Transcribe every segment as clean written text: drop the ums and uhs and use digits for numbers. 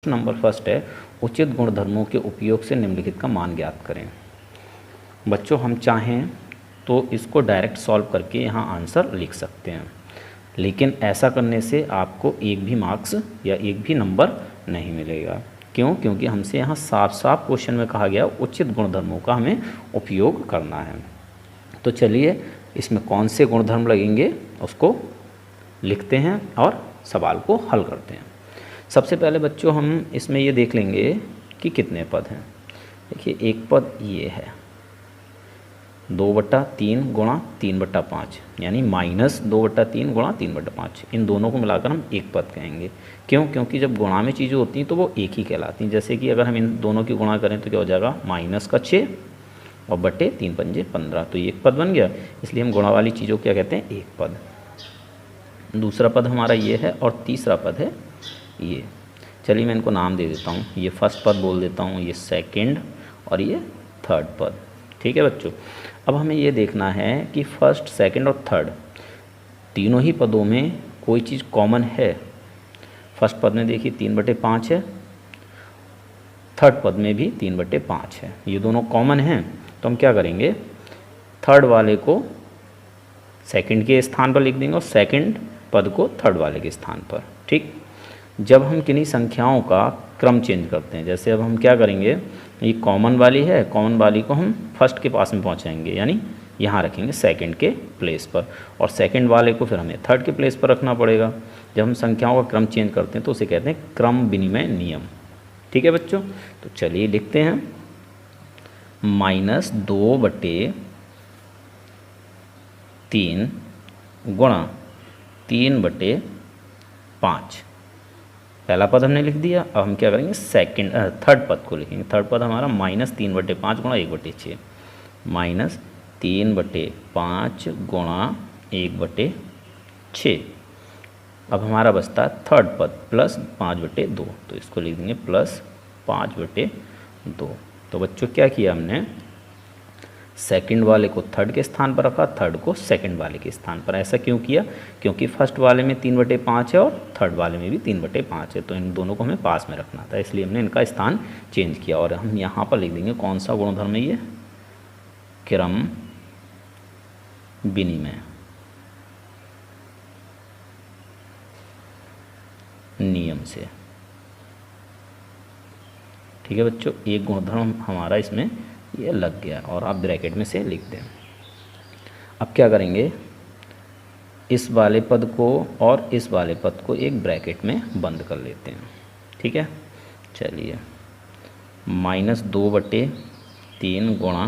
Number first है, उचित गुणधर्मों के उपयोग से निम्नलिखित का मान ज्ञात करें। बच्चों हम चाहें तो इसको डायरेक्ट सॉल्व करके यहाँ आंसर लिख सकते हैं, लेकिन ऐसा करने से आपको एक भी मार्क्स या एक भी नंबर नहीं मिलेगा। क्यों? क्योंकि हमसे यहाँ साफ साफ क्वेश्चन में कहा गया उचित गुणधर्मों का हमें उपयोग करना है। तो चलिए इसमें कौन से गुणधर्म लगेंगे उसको लिखते हैं और सवाल को हल करते हैं। सबसे पहले बच्चों हम इसमें ये देख लेंगे कि कितने पद हैं। देखिए एक पद ये है 2/3 गुणा 3/5 यानी -2/3 गुणा 3/5। इन दोनों को मिलाकर हम एक पद कहेंगे। क्यों? क्योंकि जब गुणा में चीज़ें होती हैं तो वो एक ही कहलाती हैं। जैसे कि अगर हम इन दोनों की गुणा करें तो क्या हो जाएगा, -6 और बटे 3 पंजे 15, तो ये एक पद बन गया। इसलिए हम गुणा वाली चीज़ों को क्या कहते हैं, एक पद। दूसरा पद हमारा ये है और तीसरा पद है ये। चलिए मैं इनको नाम दे देता हूँ। ये फर्स्ट पद बोल देता हूँ, ये सेकंड और ये थर्ड पद। ठीक है बच्चों, अब हमें ये देखना है कि फर्स्ट सेकंड और थर्ड तीनों ही पदों में कोई चीज़ कॉमन है। फर्स्ट पद में देखिए 3/5 है, थर्ड पद में भी 3/5 है, ये दोनों कॉमन हैं। तो हम क्या करेंगे, थर्ड वाले को सेकंड के स्थान पर लिख देंगे और सेकंड पद को थर्ड वाले के स्थान पर। ठीक, जब हम किन्हीं संख्याओं का क्रम चेंज करते हैं, जैसे अब हम क्या करेंगे, ये कॉमन वाली है, कॉमन वाली को हम फर्स्ट के पास में पहुंचाएंगे, यानी यहाँ रखेंगे सेकंड के प्लेस पर, और सेकंड वाले को फिर हमें थर्ड के प्लेस पर रखना पड़ेगा। जब हम संख्याओं का क्रम चेंज करते हैं तो उसे कहते हैं क्रम विनिमय नियम। ठीक है बच्चों, तो चलिए लिखते हैं -2/3 गुणा 3/5। पहला पद हमने लिख दिया। अब हम क्या करेंगे, थर्ड पद को लिखेंगे। थर्ड पद हमारा -3/5 गुणा 1/6, -3/5 गुणा 1/6। अब हमारा बचता है थर्ड पद +5/2, तो इसको लिख देंगे +5/2। तो बच्चों क्या किया हमने, सेकंड वाले को थर्ड के स्थान पर रखा, थर्ड को सेकंड वाले के स्थान पर। ऐसा क्यों किया? क्योंकि फर्स्ट वाले में 3/5 है और थर्ड वाले में भी 3/5 है, तो इन दोनों को हमें पास में रखना था, इसलिए हमने इनका स्थान चेंज किया। और हम यहाँ पर लिख देंगे कौन सा गुणधर्म है ये, क्रम विनिमय नियम से। ठीक है बच्चों, एक गुणधर्म हमारा इसमें ये लग गया और आप ब्रैकेट में से लिख दें। अब क्या करेंगे, इस वाले पद को और इस वाले पद को एक ब्रैकेट में बंद कर लेते हैं। ठीक है, चलिए -2/3 गुणा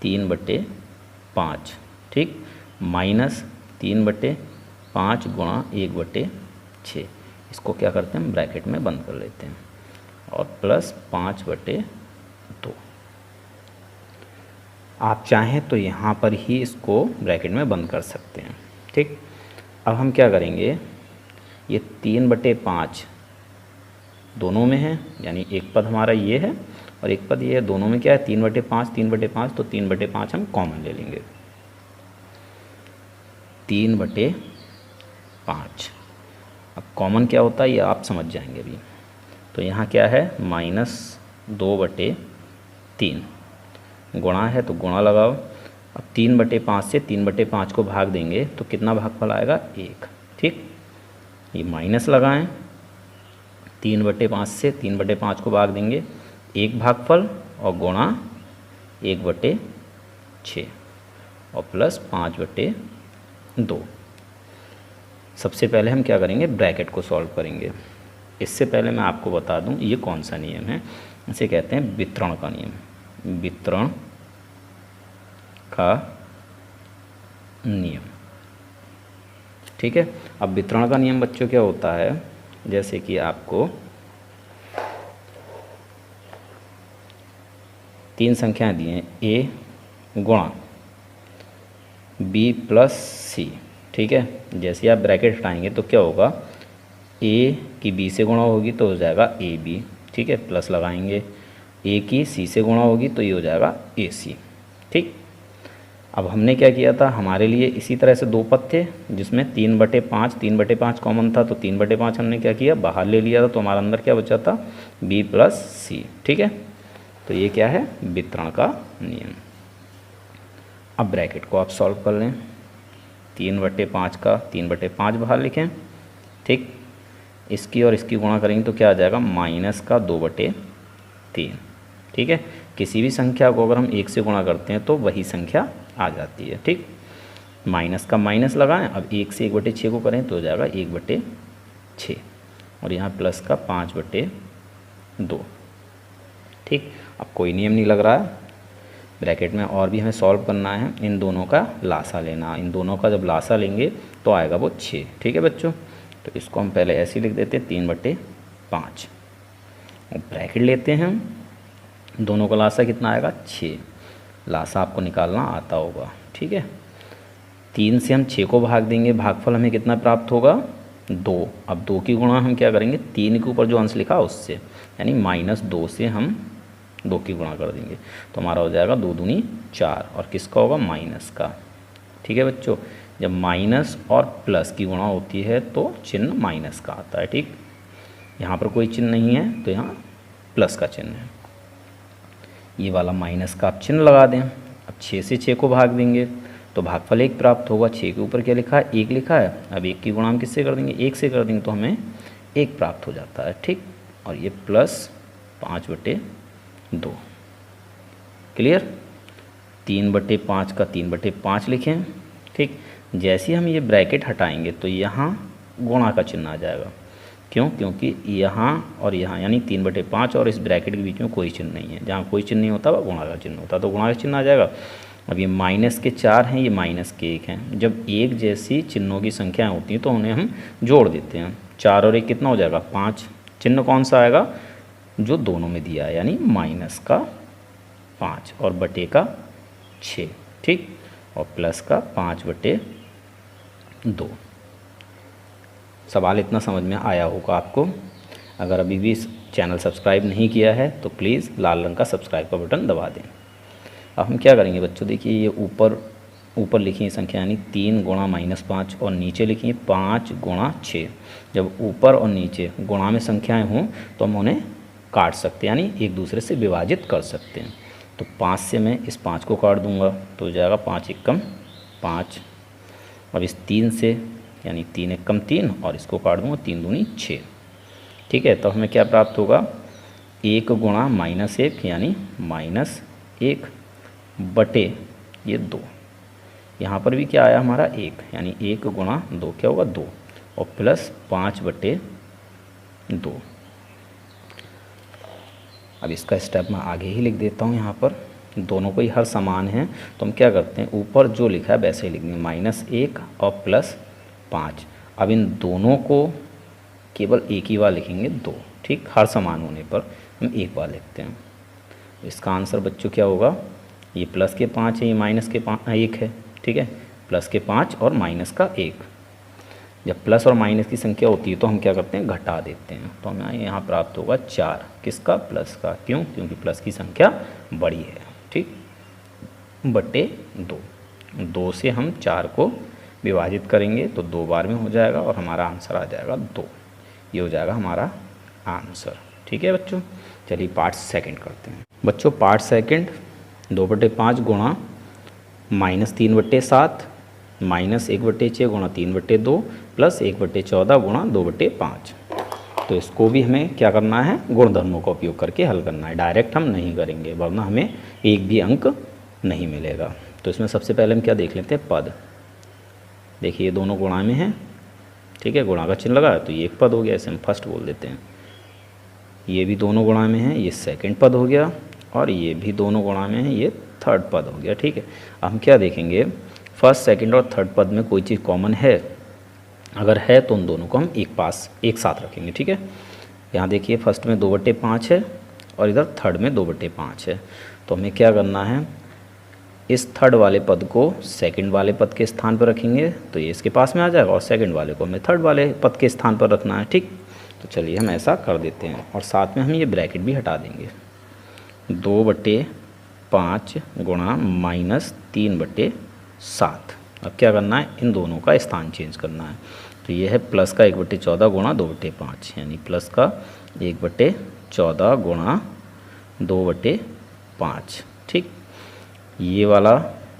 3/5। ठीक, -3/5 गुणा 1/6, इसको क्या करते हैं, ब्रैकेट में बंद कर लेते हैं, और +5/2। आप चाहें तो यहाँ पर ही इसको ब्रैकेट में बंद कर सकते हैं। ठीक, अब हम क्या करेंगे, ये 3/5 दोनों में है, यानी एक पद हमारा ये है और एक पद ये है, दोनों में क्या है 3/5 3/5, तो 3/5 हम कॉमन ले लेंगे, 3/5। अब कॉमन क्या होता है ये आप समझ जाएंगे अभी। तो यहाँ क्या है, -2/3 गुणा है तो गुणा लगाओ। अब 3/5 से 3/5 को भाग देंगे तो कितना भागफल आएगा, 1। ठीक, ये माइनस लगाएं, 3/5 से 3/5 को भाग देंगे 1 भागफल, और गुणा 1/6 और +5/2। सबसे पहले हम क्या करेंगे, ब्रैकेट को सॉल्व करेंगे। इससे पहले मैं आपको बता दूं ये कौन सा नियम है, इसे कहते हैं वितरण का नियम, वितरण का नियम। ठीक है, अब वितरण का नियम बच्चों क्या होता है, जैसे कि आपको 3 संख्याएं दी हैं, a गुणा b + c। ठीक है, जैसे आप ब्रैकेट हटाएंगे तो क्या होगा, a की b से गुणा होगी तो हो जाएगा ab। ठीक है, प्लस लगाएंगे, a की c से गुणा होगी तो ये हो जाएगा ac। ठीक, अब हमने क्या किया था, हमारे लिए इसी तरह से दो पद थे जिसमें 3/5 कॉमन था, तो 3/5 हमने क्या किया, बाहर ले लिया था, तो हमारा अंदर क्या बचा था, b + c। ठीक है, तो ये क्या है, वितरण का नियम। अब ब्रैकेट को आप सॉल्व कर लें। 3/5 का 3/5 बाहर लिखें। ठीक, इसकी और इसकी गुणा करेंगे तो क्या आ जाएगा, -2/3। ठीक है, किसी भी संख्या को अगर हम 1 से गुणा करते हैं तो वही संख्या आ जाती है। ठीक, माइनस का माइनस लगाएं, अब 1 से 1/6 को करें तो हो जाएगा 1/6, और यहाँ प्लस का 5/2। ठीक, अब कोई नियम नहीं लग रहा है ब्रैकेट में, और भी हमें सॉल्व करना है, इन दोनों का लासा लेना। इन दोनों का जब लासा लेंगे तो आएगा वो 6। ठीक है बच्चों, तो इसको हम पहले ऐसे ही लिख देते हैं 3/5, और ब्रैकेट लेते हैं हम, दोनों का लासा कितना आएगा, 6। लासा आपको निकालना आता होगा। ठीक है, 3 से हम 6 को भाग देंगे, भागफल हमें कितना प्राप्त होगा, 2। अब 2 की गुणा हम क्या करेंगे, 3 के ऊपर जो अंश लिखा उससे, यानी -2 से हम 2 की गुणा कर देंगे, तो हमारा हो जाएगा 2 दूनी 4, और किसका होगा, माइनस का। ठीक है बच्चों, जब माइनस और प्लस की गुणा होती है तो चिन्ह माइनस का आता है। ठीक, यहाँ पर कोई चिन्ह नहीं है तो यहाँ प्लस का चिन्ह है, ये वाला माइनस का आप चिन्ह लगा दें। अब 6 से 6 को भाग देंगे तो भागफल 1 प्राप्त होगा। 6 के ऊपर क्या लिखा है, 1 लिखा है। अब 1 की गुणा हम किससे कर देंगे, 1 से कर देंगे तो हमें 1 प्राप्त हो जाता है। ठीक, और ये प्लस 5/2। क्लियर, 3/5 का 3/5 लिखें। ठीक, जैसे ही हम ये ब्रैकेट हटाएंगे तो यहाँ गुणा का चिन्ह आ जाएगा। क्यों, क्योंकि यहाँ और यहाँ यानी 3/5 और इस ब्रैकेट के बीच में कोई चिन्ह नहीं है, जहाँ कोई चिन्ह नहीं होता वह गुणा का चिन्ह होता, तो गुणा का चिन्ह आ जाएगा। अब ये -4 हैं, ये -1 हैं। जब एक जैसी चिन्हों की संख्याएं होती हैं तो उन्हें हम जोड़ देते हैं। 4 और 1 कितना हो जाएगा, 5। चिन्ह कौन सा आएगा, जो दोनों में दिया है, यानी -5 और बटे का 6। ठीक, और प्लस का 5/2। सवाल इतना समझ में आया होगा आपको। अगर अभी भी इस चैनल सब्सक्राइब नहीं किया है तो प्लीज़ लाल रंग का सब्सक्राइब का बटन दबा दें। अब हम क्या करेंगे बच्चों, देखिए ये ऊपर लिखी है संख्या, यानी 3 गुणा -5, और नीचे लिखी है 5 गुणा 6। जब ऊपर और नीचे गुणा में संख्याएं हों तो हम उन्हें काट सकते हैं, यानी एक दूसरे से विभाजित कर सकते हैं। तो 5 से मैं इस 5 को काट दूंगा तो हो जाएगा 5 एकम 5। अब इस 3 से, यानी 3 एकम 3, और इसको काट दूंगा 3 दूनी 6। ठीक है, तो हमें क्या प्राप्त होगा, 1 गुणा -1 यानी -1 बटे ये 2। यहाँ पर भी क्या आया हमारा 1, यानी 1 गुणा 2 क्या होगा 2, और प्लस 5/2। अब इसका स्टेप मैं आगे ही लिख देता हूँ। यहाँ पर दोनों को ही हर समान है तो हम क्या करते हैं, ऊपर जो लिखा है वैसे ही लिख देंगे, -1 और +5। अब इन दोनों को केवल एक ही बार लिखेंगे 2। ठीक, हर समान होने पर हम एक बार लिखते हैं। इसका आंसर बच्चों क्या होगा, ये प्लस के 5 है, ये माइनस के 1 है। ठीक है, प्लस के 5 और माइनस का 1। जब प्लस और माइनस की संख्या होती है तो हम क्या करते हैं, घटा देते हैं, तो हमें यहाँ प्राप्त होगा 4। किसका, प्लस का। क्यों, क्योंकि प्लस की संख्या बड़ी है। ठीक, बटे 2 से हम 4 को विभाजित करेंगे तो 2 बार में हो जाएगा और हमारा आंसर आ जाएगा 2। ये हो जाएगा हमारा आंसर। ठीक है बच्चों, चलिए पार्ट सेकंड करते हैं। बच्चों पार्ट सेकंड, 2/5 गुणा -3/7 -1/6 गुणा 3/2 प्लस 1/14 गुणा 2/5। तो इसको भी हमें क्या करना है, गुणधर्मों का उपयोग करके हल करना है। डायरेक्ट हम नहीं करेंगे वरना हमें एक भी अंक नहीं मिलेगा। तो इसमें सबसे पहले हम क्या देख लेते हैं, पद। देखिए ये दोनों गुणा में हैं। ठीक है, गुणा का चिन्ह लगा तो ये एक पद हो गया, इसे हम फर्स्ट बोल देते हैं। ये भी दोनों गुणा में हैं, ये सेकंड पद हो गया, और ये भी दोनों गुणा में हैं, ये थर्ड पद हो गया। ठीक है, अब हम क्या देखेंगे, फर्स्ट सेकंड और थर्ड पद में कोई चीज़ कॉमन है, अगर है तो उन दोनों को हम एक साथ रखेंगे। ठीक है, यहाँ देखिए फर्स्ट में 2/5 है और इधर थर्ड में 2/5 है। तो हमें क्या करना है, इस थर्ड वाले पद को सेकंड वाले पद के स्थान पर रखेंगे तो ये इसके पास में आ जाएगा, और सेकंड वाले को हमें थर्ड वाले पद के स्थान पर रखना है। ठीक, तो चलिए हम ऐसा कर देते हैं, और साथ में हम ये ब्रैकेट भी हटा देंगे। 2/5 5 गुणा -3/7। अब क्या करना है, इन दोनों का स्थान चेंज करना है। तो ये है प्लस का 1/14 गुणा 2/5, यानी प्लस का 1/14 गुणा 2/5। ठीक, ये वाला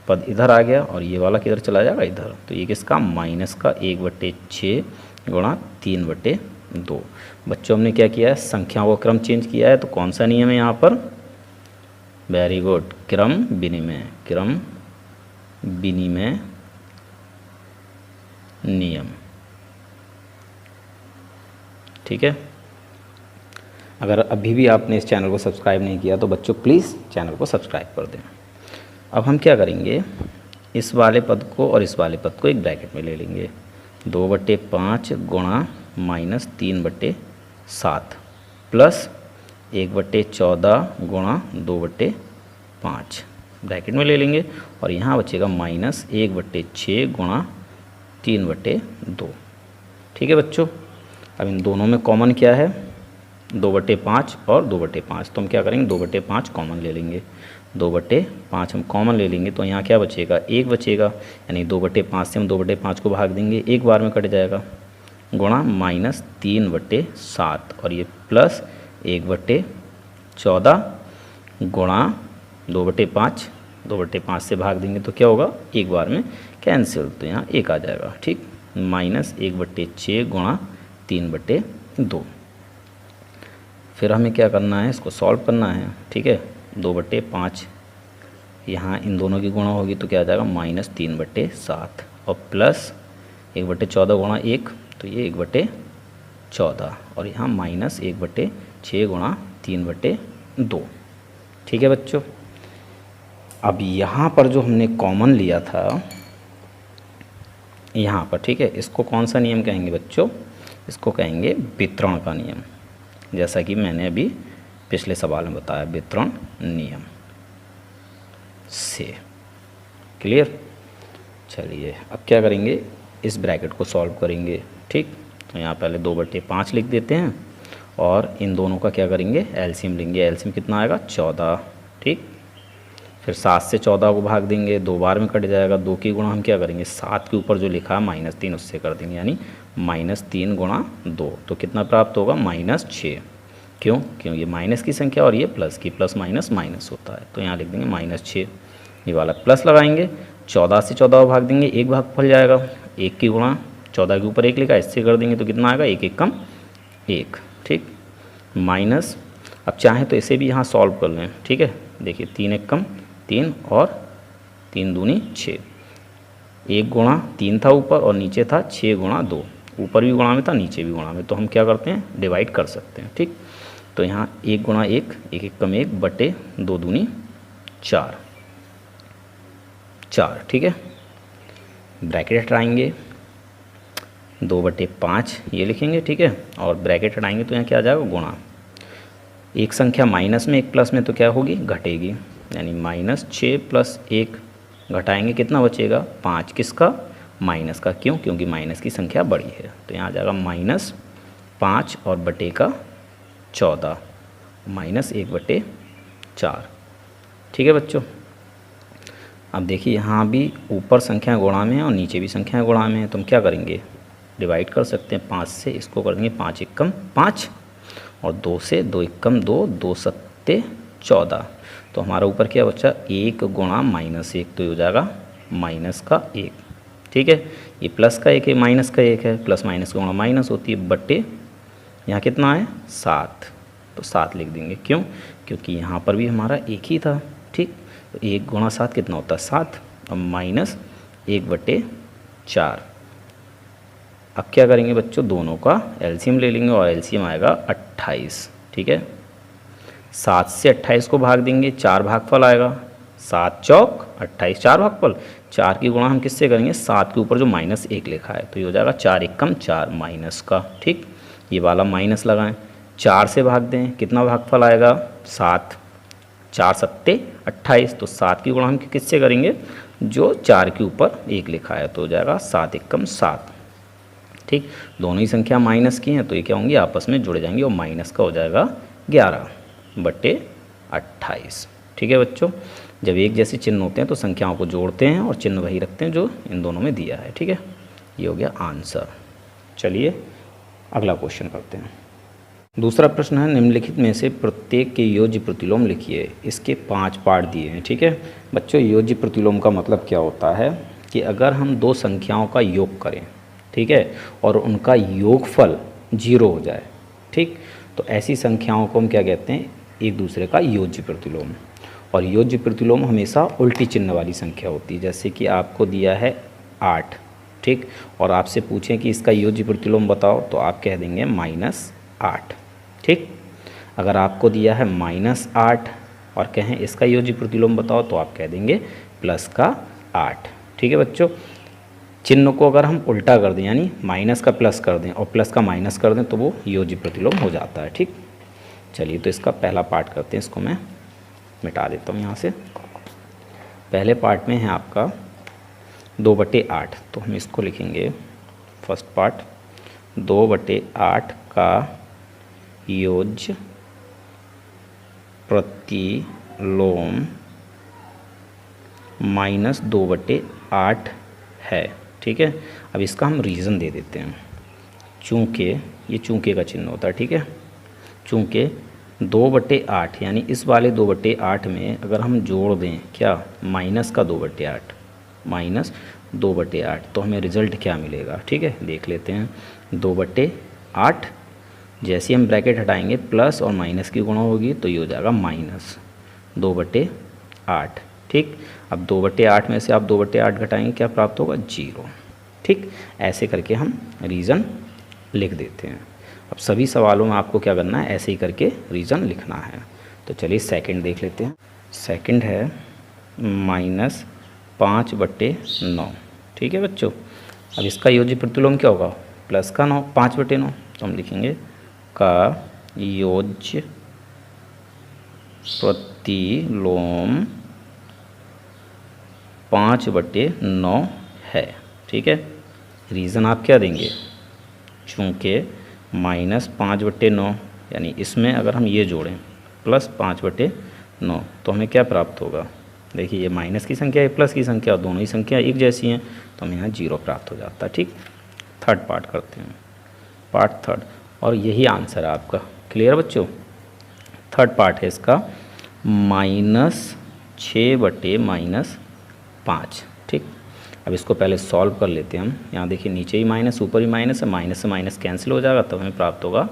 पद इधर आ गया और ये वाला किधर चला जाएगा, इधर। तो ये किसका, माइनस का 1/6 गुणा 3/2। बच्चों हमने क्या किया है, संख्याओं का क्रम चेंज किया है। तो कौन सा नियम है यहाँ पर, वेरी गुड, क्रम विनिमय, क्रम विनिमय नियम। ठीक है, अगर अभी भी आपने इस चैनल को सब्सक्राइब नहीं किया तो बच्चों प्लीज़ चैनल को सब्सक्राइब कर दें। अब हम क्या करेंगे, इस वाले पद को और इस वाले पद को एक ब्रैकेट में ले लेंगे। 2/5 गुणा -3/7 प्लस 1/14 गुणा 2/5 ब्रैकेट में ले लेंगे, और यहाँ बचेगा -1/6 गुणा 3/2। ठीक है बच्चों, अब इन दोनों में कॉमन क्या है, 2/5 और 2/5। तो हम क्या करेंगे, 2/5 कॉमन ले लेंगे। 2/5 हम कॉमन ले लेंगे तो यहाँ क्या बचेगा, 1 बचेगा, यानी 2/5 से हम 2/5 को भाग देंगे, एक बार में कट जाएगा, गुणा -3/7 और ये प्लस 1/14 गुणा 2/5, 2/5 से भाग देंगे तो क्या होगा, एक बार में कैंसिल, तो यहाँ 1 आ जाएगा। ठीक, -1/6 गुणा 3/2। फिर हमें क्या करना है, इसको सॉल्व करना है। ठीक है, 2/5 यहाँ इन दोनों की गुणा होगी तो क्या आ जाएगा, -3/7 और प्लस 1/14 गुणा 1, तो ये 1/14 और यहाँ -1/6 गुणा 3/2। ठीक है बच्चों, अब यहाँ पर जो हमने कॉमन लिया था यहाँ पर, ठीक है, इसको कौन सा नियम कहेंगे बच्चों, इसको कहेंगे वितरण का नियम, जैसा कि मैंने अभी पिछले सवाल में बताया, वितरण नियम से। क्लियर, चलिए अब क्या करेंगे, इस ब्रैकेट को सॉल्व करेंगे। ठीक, तो यहाँ पहले 2/5 लिख देते हैं और इन दोनों का क्या करेंगे, एलसीएम लेंगे। एलसीएम कितना आएगा, 14। ठीक, फिर 7 से 14 को भाग देंगे, 2 बार में कट जाएगा। 2 की गुणा हम क्या करेंगे, 7 के ऊपर जो लिखा है -3 उससे कर देंगे, यानी -3 गुणा 2, तो कितना प्राप्त होगा, -6। क्यों, ये माइनस की संख्या और ये प्लस की, प्लस माइनस माइनस होता है, तो यहाँ लिख देंगे -6। ये वाला प्लस लगाएंगे, 14 से 14 को भाग देंगे, एक भागफल जाएगा, 1 की गुणा 14 के ऊपर 1 लिखा, इससे कर देंगे तो कितना आएगा, 1 1 कम 1। ठीक, माइनस, अब चाहें तो इसे भी यहाँ सॉल्व कर लें। ठीक है, देखिए 3 1 कम 3 और 3 दूनी 6, 1 गुणा 3 था ऊपर और नीचे था 6 गुणा 2, ऊपर भी गुणा में था नीचे भी गुणा में, तो हम क्या करते हैं, डिवाइड कर सकते हैं। ठीक, तो यहाँ 1 गुणा 1, 1 1 कम 1 बटे 2 दूनी 4। ठीक है, ब्रैकेट हटाएंगे, 2/5 ये लिखेंगे। ठीक है, और ब्रैकेट हटाएंगे तो यहाँ क्या आ जाएगा, गुणा। एक संख्या माइनस में एक प्लस में तो क्या होगी, घटेगी, यानी -6 + 1 घटाएंगे कितना बचेगा, 5। किसका, माइनस का। क्यों, क्योंकि माइनस की संख्या बड़ी है, तो यहाँ आ जाएगा -5 और बटे का 14, -1/4। ठीक है बच्चों, अब देखिए यहाँ भी ऊपर संख्या गुणा में है और नीचे भी संख्या गुणा में है, तो हम क्या करेंगे, डिवाइड कर सकते हैं। 5 से इसको कर देंगे, 5 1 कम 5 और 2 से 2 1 कम 2, 2 7 14, तो हमारा ऊपर क्या बचा, 1 गुणा -1, तो ये हो जाएगा -1। ठीक है, ये प्लस का 1 है, माइनस का 1 है, प्लस माइनस गुणा माइनस होती है, बटे यहाँ कितना है, 7, तो 7 लिख देंगे। क्यों, क्योंकि यहाँ पर भी हमारा 1 ही था। ठीक, तो 1 गुणा 7 कितना होता है, 7 और -1/4। अब क्या करेंगे बच्चों, दोनों का एलसीएम ले लेंगे और एलसीएम आएगा 28। ठीक है, 7 से 28 को भाग देंगे, 4 भागफल आएगा, 7 चौक 28, 4 भागफल। 4 की गुणा हम किससे करेंगे, 7 के ऊपर जो -1 लिखा है, तो ये हो जाएगा 4 1 कम 4 माइनस का। ठीक, ये वाला माइनस लगाएं, 4 से भाग दें, कितना भागफल आएगा, 7, 4 7 28, तो 7 की गुणा हम किससे करेंगे, जो 4 के /ऊपर 1 लिखा है, तो हो जाएगा 7 1 कम 7। ठीक, दोनों ही संख्या माइनस की हैं तो ये क्या होंगी, आपस में जुड़ जाएंगी और माइनस का हो जाएगा 11/28। ठीक है बच्चों, जब एक जैसे चिन्ह होते हैं तो संख्याओं को जोड़ते हैं और चिन्ह वही रखते हैं जो इन दोनों में दिया है। ठीक है, ये हो गया आंसर। चलिए अगला क्वेश्चन करते हैं। दूसरा प्रश्न है, निम्नलिखित में से प्रत्येक के योज्य प्रतिलोम लिखिए। इसके 5 पार्ट दिए हैं। ठीक है बच्चों, योज्य प्रतिलोम का मतलब क्या होता है कि अगर हम दो संख्याओं का योग करें, ठीक है, और उनका योगफल 0 हो जाए, ठीक, तो ऐसी संख्याओं को हम क्या कहते हैं, एक दूसरे का योज्य प्रतिलोम। और योज्य प्रतिलोम हमेशा उल्टी चिन्ह वाली संख्या होती है। जैसे कि आपको दिया है 8, ठीक, और आपसे पूछें कि इसका योज्य प्रतिलोम बताओ, तो आप कह देंगे -8। ठीक, अगर आपको दिया है -8 और कहें इसका योज्य प्रतिलोम बताओ, तो आप कह देंगे +8। ठीक है बच्चों, चिन्ह को अगर हम उल्टा कर दें, यानी माइनस का प्लस कर दें और प्लस का माइनस कर दें, तो वो योज्य प्रतिलोम हो जाता है। ठीक, चलिए तो इसका पहला पार्ट करते हैं। इसको मैं मिटा देता हूँ यहाँ से। पहले पार्ट में है आपका 2/8, तो हम इसको लिखेंगे फर्स्ट पार्ट 2/8 का योज्य प्रतिलोम -2/8 है। ठीक है, अब इसका हम रीज़न दे देते हैं। चूँकि ये चूँकि का चिन्ह होता है, ठीक है, चूँकि 2/8 यानी इस वाले 2/8 में अगर हम जोड़ दें क्या, -2/8 -2/8, तो हमें रिज़ल्ट क्या मिलेगा। ठीक है, देख लेते हैं। 2/8 जैसे हम ब्रैकेट हटाएंगे प्लस और माइनस की गुणा होगी, तो ये हो जाएगा -2/8। ठीक, अब 2/8 में से आप 2/8 घटाएंगे, क्या प्राप्त होगा, 0। ठीक, ऐसे करके हम रीज़न लिख देते हैं। अब सभी सवालों में आपको क्या करना है, ऐसे ही करके रीज़न लिखना है। तो चलिए सेकंड देख लेते हैं। सेकंड है -5/9। ठीक है बच्चों, अब इसका योज्य प्रतिलोम क्या होगा, प्लस का 9, 5/9, तो हम लिखेंगे का योज्य प्रतिलोम 5/9 है। ठीक है, रीज़न आप क्या देंगे, चूँकि -5/9 यानी इसमें अगर हम ये जोड़ें +5/9, तो हमें क्या प्राप्त होगा, देखिए ये माइनस की संख्या है, प्लस की संख्या, दोनों ही संख्या एक जैसी हैं, तो हमें यहाँ 0 प्राप्त हो जाता है। ठीक, थर्ड पार्ट करते हैं, पार्ट थर्ड, और यही आंसर है आपका। क्लियर बच्चों, थर्ड पार्ट है इसका -6/-5। ठीक, अब इसको पहले सॉल्व कर लेते हैं हम। यहाँ देखिए नीचे ही माइनस, ऊपर ही माइनस है, माइनस से माइनस कैंसिल हो जाएगा, तब हमें प्राप्त होगा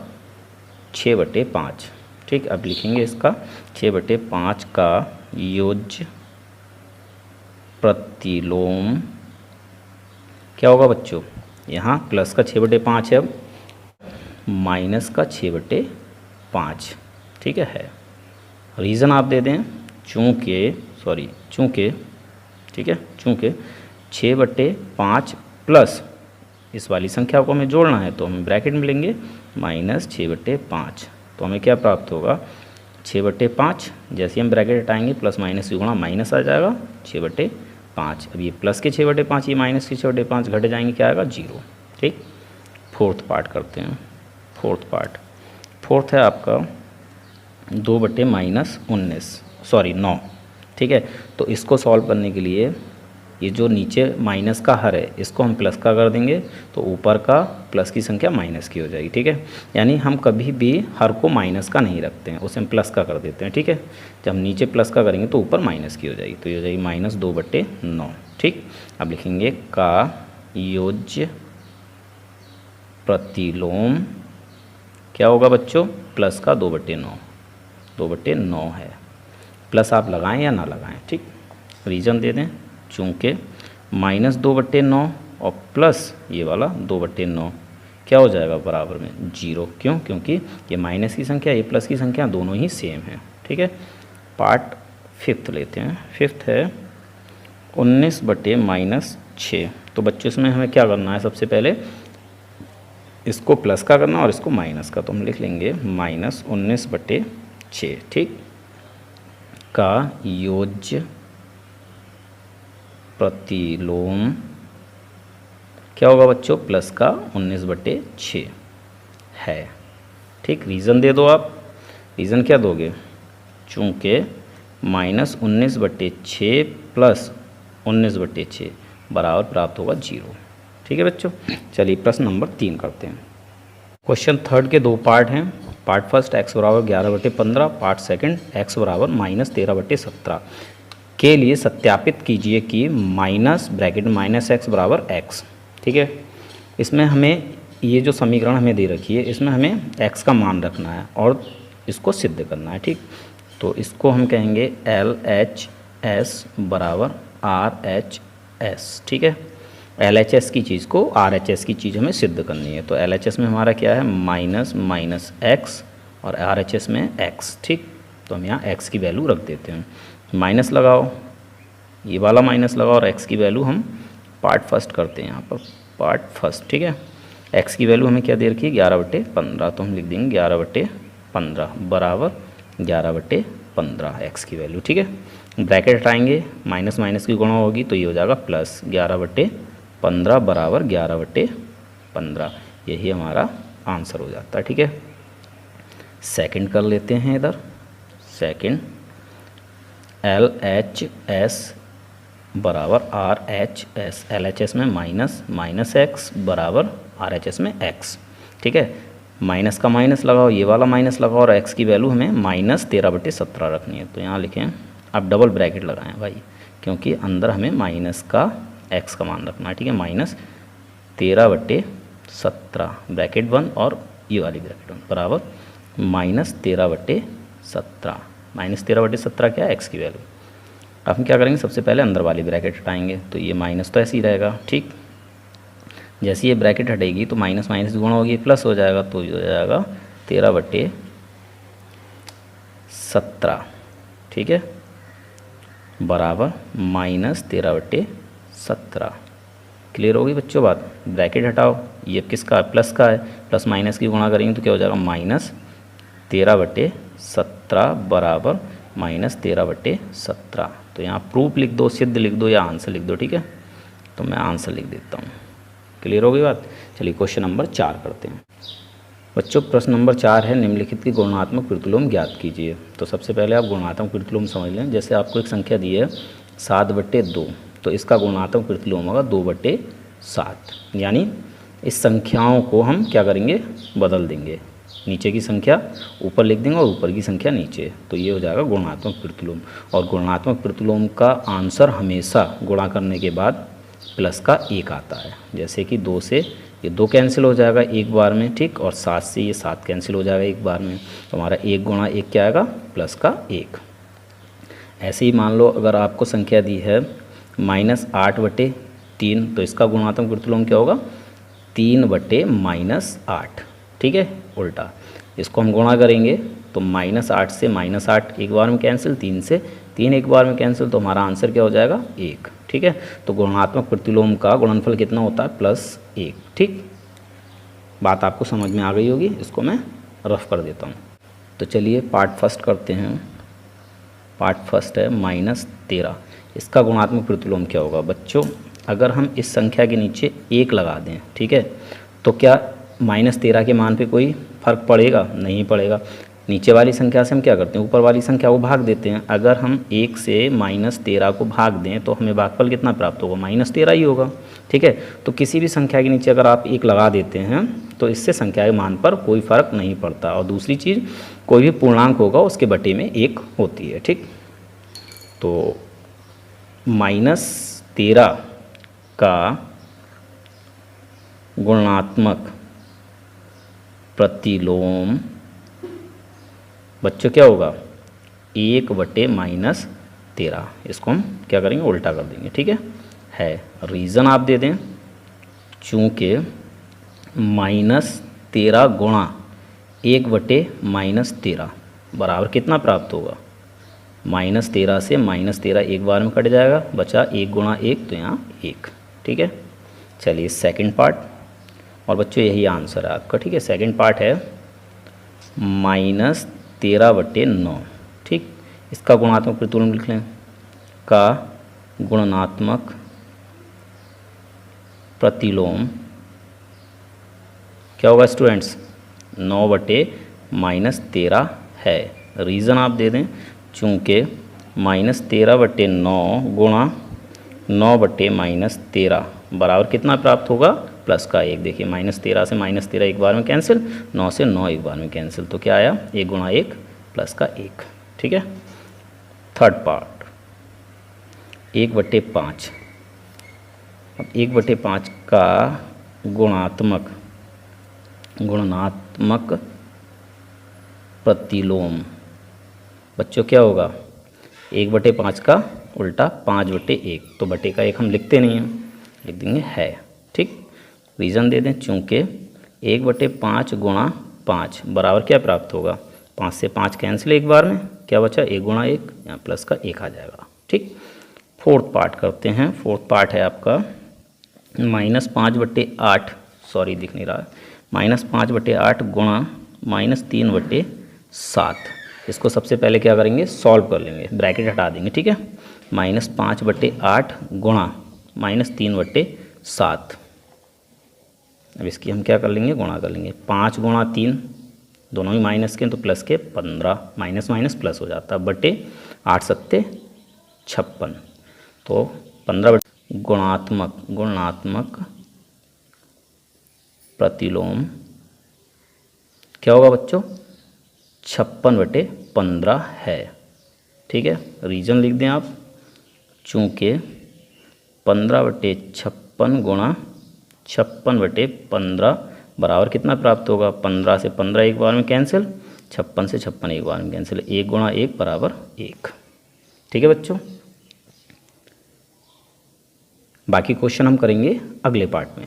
6/5। ठीक, अब लिखेंगे इसका 6/5 का योज्य प्रतिलोम क्या होगा बच्चों, यहाँ प्लस का 6/5 है, अब माइनस का 6/5। ठीक है, रीज़न आप दे दें, चूँकि ठीक है, चूँकि 6/5 प्लस इस वाली संख्या को हमें जोड़ना है, तो हमें ब्रैकेट में लेंगे -6/5, तो हमें क्या प्राप्त होगा, 6/5, जैसे हम ब्रैकेट हटाएंगे प्लस माइनस की गुणा माइनस आ जाएगा 6/5। अब ये प्लस के 6/5, ये माइनस के 6/5 घट जाएंगे, क्या आएगा, 0। ठीक, फोर्थ पार्ट करते हैं। फोर्थ है आपका 2/-9। ठीक है, तो इसको सॉल्व करने के लिए ये जो नीचे माइनस का हर है, इसको हम प्लस का कर देंगे, तो ऊपर का प्लस की संख्या माइनस की हो जाएगी। ठीक है, यानी हम कभी भी हर को माइनस का नहीं रखते हैं, उसे हम प्लस का कर देते हैं। ठीक है, जब हम नीचे प्लस का करेंगे तो ऊपर माइनस की हो जाएगी, तो ये हो जाएगी -2/9। ठीक, अब लिखेंगे का योज्य प्रतिलोम क्या होगा बच्चों, प्लस का 2/9 है। प्लस आप लगाएं या ना लगाएं। ठीक, रीज़न दे दें, चूँकि -2/9 और प्लस ये वाला 2/9 क्या हो जाएगा, बराबर में 0। क्यों, क्योंकि ये माइनस की संख्या, ये प्लस की संख्या, दोनों ही सेम है। ठीक है, पार्ट फिफ्थ लेते हैं। फिफ्थ है 19/-6। तो बच्चों इसमें हमें क्या करना है, सबसे पहले इसको प्लस का करना और इसको माइनस का, तो हम लिख लेंगे -19/6। ठीक, का योज्य प्रतिलोम क्या होगा बच्चों, प्लस का 19/6 है। ठीक, रीज़न दे दो आप। रीज़न क्या दोगे, चूँकि -19/6 प्लस 19/6 बराबर प्राप्त होगा 0। ठीक है बच्चों, चलिए प्रश्न नंबर 3 करते हैं। क्वेश्चन थर्ड के दो पार्ट हैं। पार्ट फर्स्ट x बराबर 11/15, पार्ट सेकंड x बराबर -13/17 के लिए सत्यापित कीजिए कि माइनस ब्रैकेट -x बराबर x। ठीक है, इसमें हमें ये जो समीकरण हमें दे रखी है इसमें हमें x का मान रखना है और इसको सिद्ध करना है। ठीक, तो इसको हम कहेंगे LHS बराबर RHS। ठीक है, LHS की चीज़ को RHS की चीज़ हमें सिद्ध करनी है। तो LHS में हमारा क्या है माइनस x और RHS में x। ठीक, तो हम यहाँ x की वैल्यू रख देते हैं। माइनस लगाओ, ये वाला माइनस लगाओ और x की वैल्यू हम पार्ट फर्स्ट करते हैं यहाँ पर, पार्ट फर्स्ट। ठीक है, x की वैल्यू हमें क्या दे रखी है 11/15, तो हम लिख देंगे 11/15 बराबर 11/15 x की वैल्यू। ठीक है, ब्रैकेट हटाएंगे, माइनस माइनस की गुणा होगी तो ये हो जाएगा प्लस 11/15 बराबर 11/15। यही हमारा आंसर हो जाता है। ठीक है, सेकंड कर लेते हैं इधर। सेकंड LHS बराबर RHS, LHS में माइनस x बराबर RHS में x। ठीक है, माइनस का माइनस लगाओ, ये वाला माइनस लगाओ और x की वैल्यू हमें -13/17 रखनी है। तो यहाँ लिखें, अब डबल ब्रैकेट लगाएं भाई, क्योंकि अंदर हमें माइनस का x का मान रखना है। ठीक है, -13/17 ब्रैकेट बंद और ये वाली ब्रैकेट बंद बराबर -13/17। -13/17 क्या है x की वैल्यू। अब हम क्या करेंगे, सबसे पहले अंदर वाली ब्रैकेट हटाएंगे, तो ये माइनस तो ऐसे ही रहेगा। ठीक, जैसे ये ब्रैकेट हटेगी तो माइनस माइनस गुणा होगी प्लस हो जाएगा, तो ये हो जाएगा 13/17। ठीक है, बराबर -13/17। क्लियर होगी बच्चों बात। ब्रैकेट हटाओ, ये किसका है प्लस का है, प्लस माइनस की गुणा करेंगे तो क्या हो जाएगा -13/17 बराबर -13/17। तो यहाँ प्रूफ लिख दो, सिद्ध लिख दो या आंसर लिख दो। ठीक है, तो मैं आंसर लिख देता हूँ। क्लियर होगी बात। चलिए क्वेश्चन नंबर 4 करते हैं बच्चों। प्रश्न नंबर 4 है, निम्नलिखित की गुणात्मक प्रतिलोम ज्ञात कीजिए। तो सबसे पहले आप गुणात्मक प्रतिलोम समझ लें। जैसे आपको एक संख्या दी है 7/2, तो इसका गुणात्मक प्रतिलोम होगा 2/7। यानी इस संख्याओं को हम क्या करेंगे, बदल देंगे, नीचे की संख्या ऊपर लिख देंगे और ऊपर की संख्या नीचे, तो ये हो जाएगा गुणात्मक प्रतिलोम। और गुणात्मक प्रतिलोम का आंसर हमेशा गुणा करने के बाद प्लस का 1 आता है। जैसे कि 2 से ये 2 कैंसिल हो जाएगा एक बार में। ठीक, और 7 से ये 7 कैंसिल हो जाएगा एक बार में, तो हमारा 1 गुणा 1 क्या आएगा प्लस का 1। ऐसे ही मान लो अगर आपको संख्या दी है -8/3, तो इसका गुणात्मक प्रतिलोम क्या होगा 3/-8। ठीक है, उल्टा इसको हम गुणा करेंगे तो -8 से -8 एक बार में कैंसिल, 3 से 3 एक बार में कैंसिल, तो हमारा आंसर क्या हो जाएगा 1। ठीक है, तो गुणात्मक प्रतिलोम का गुणनफल कितना होता है +1। ठीक, बात आपको समझ में आ गई होगी। इसको मैं रफ कर देता हूँ। तो चलिए पार्ट फर्स्ट करते हैं। पार्ट फर्स्ट है -13, इसका गुणात्मक प्रतिलोम क्या होगा बच्चों। अगर हम इस संख्या के नीचे 1 लगा दें, ठीक है, तो क्या -13 के मान पे कोई फ़र्क पड़ेगा, नहीं पड़ेगा। नीचे वाली संख्या से हम क्या करते हैं, ऊपर वाली संख्या को भाग देते हैं। अगर हम 1 से -13 को भाग दें तो हमें भागफल कितना प्राप्त होगा, -13 ही होगा। ठीक है, तो किसी भी संख्या के नीचे अगर आप 1 लगा देते हैं तो इससे संख्या के मान पर कोई फ़र्क नहीं पड़ता। और दूसरी चीज़, कोई भी पूर्णांक होगा उसके बटे में 1 होती है। ठीक, तो -13 का गुणात्मक प्रतिलोम बच्चों क्या होगा 1/-13। इसको हम क्या करेंगे, उल्टा कर देंगे। ठीक है, रीज़न आप दे दें, चूँकि -13 गुणा 1/-13 बराबर कितना प्राप्त होगा, -13 से -13 एक बार में कट जाएगा, बचा 1 गुणा 1, तो यहाँ 1। ठीक है, चलिए सेकंड पार्ट, और बच्चों यही आंसर है आपका। ठीक है, सेकंड पार्ट है -13/9। ठीक, इसका गुणात्मक प्रतिलोम लिख लें, का गुणात्मक प्रतिलोम क्या होगा स्टूडेंट्स, 9/-13 है। रीज़न आप दे दें, चूँकि -13/9 गुणा 9/-13 बराबर कितना प्राप्त होगा, प्लस का 1। देखिए -13 से -13 एक बार में कैंसिल, 9 से 9 एक बार में कैंसिल, तो क्या आया 1 गुणा 1 प्लस का 1। ठीक है। Third part 1/5। अब 1/5 का गुणात्मक प्रतिलोम बच्चों क्या होगा, 1/5 का उल्टा 5/1। तो बटे का 1 हम लिखते नहीं हैं, लिख देंगे है। ठीक, रीज़न दे दें, चूँकि 1/5 गुणा 5 बराबर क्या प्राप्त होगा, 5 से 5 कैंसिल एक बार में, क्या बचा 1 गुणा 1, यहाँ प्लस का 1 आ जाएगा। ठीक, फोर्थ पार्ट करते हैं। फोर्थ पार्ट है आपका -5/8, सॉरी दिख नहीं रहा, -5/8 गुणा -3/7। इसको सबसे पहले क्या करेंगे, सॉल्व कर लेंगे, ब्रैकेट हटा देंगे। ठीक है, -5/8 गुणा -3/7। अब इसकी हम क्या कर लेंगे, गुणा कर लेंगे। 5 गुणा 3, दोनों ही माइनस के तो प्लस के 15, माइनस माइनस प्लस हो जाता है, बटे 8 सत्ते 56। तो 15 गुणात्मक प्रतिलोम क्या होगा बच्चों, 56/15 है। ठीक है, रीजन लिख दें आप, चूँकि 15/56 गुणा 56/15 बराबर कितना प्राप्त होगा, 15 से 15 एक बार में कैंसिल, 56 से 56 एक बार में कैंसिल, 1 गुणा 1 बराबर 1। ठीक है बच्चों, बाकी क्वेश्चन हम करेंगे अगले पार्ट में।